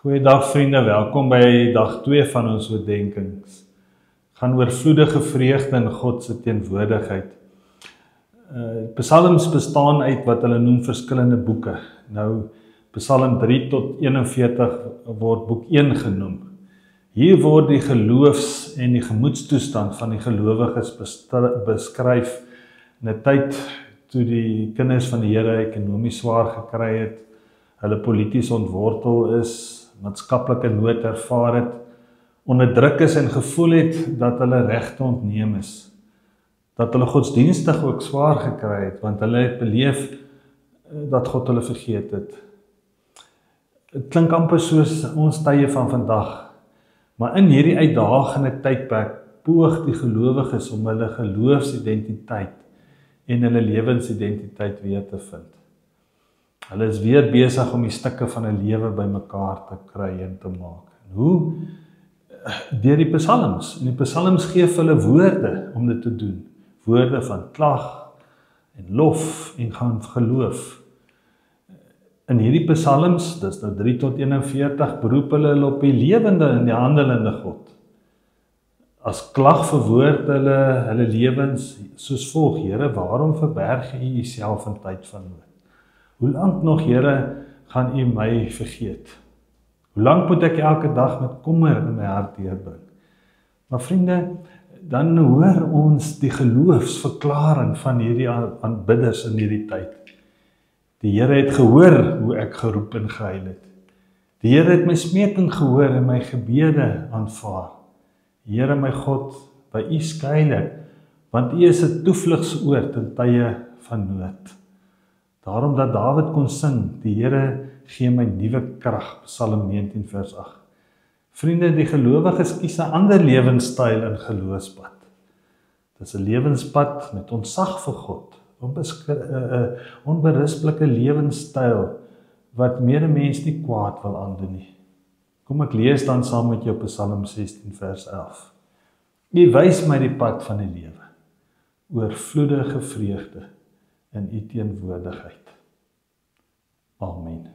Goeiedag vriende, welkom by dag 2 van ons oordenkings. Gaan oorvloedige vreugde in God se teenwoordigheid. Psalms bestaan uit wat hulle noem verskillende boeke. Nou, Psalm 3 tot 41 word boek 1 genoem. Hier word die geloofs- en die gemoedstoestand van die gelowiges beskryf in 'n tyd toe die kinders van die Here ekonomies swaar gekry het, hulle polities ontwortel is, maatskaplike nood ervaar het, onderdruk is en gevoel het dat hulle regte ontneem is. Dat hulle godsdienstig ook swaar gekry het, want hulle het beleef dat God hulle vergeet het. Het klink amper soos ons tye van vandag, maar in hierdie uitdagende tydperk poog die gelowiges om hulle geloofsidentiteit en hulle lewensidentiteit weer te vind. Hulle is weer besig om die stukke van 'n lewe bymekaar te kry en te maak. En hoe? Deur die psalms. En die psalms gee vir hulle woorde om dit te doen. Woorde van klag en lof en gaan geloof. In hierdie psalms, dis nou 3 tot 41, beroep hulle op die lewende en die handelende God. As klag verwoord hulle lewens soos volg: Here, waarom verberg U Uself in tyd van nood? Hoe lank nog, Here, gaan U my vergeet? Hoe lank moet ek elke dag met kommer in my hart deurbring? Maar vriende, dan hoor ons die geloofsverklaring van hierdie aanbidders in hierdie tyd. Die Here het gehoor hoe ek geroep en gehuil het. Die Here het my smeking gehoor en my gebede aanvaar. Here my God, by U skuil ek, want U is 'n toevlugsoord in tye van nood. Daarom dat Dawid kon sing, die Here gee my nuwe krag, Psalm 19 vers 8. Vriende, die gelowiges kies 'n ander lewenstyl in geloofspad. Dit is 'n lewenspad met ontzag vir God, onberispelike lewenstyl wat medemens nie kwaad wil aandoen nie. Kom ek lees dan saam met jou Psalm 16 vers 11. U wys my die pad van die lewe, oorvloedige vreugde in U teenwoordigheid. Amen.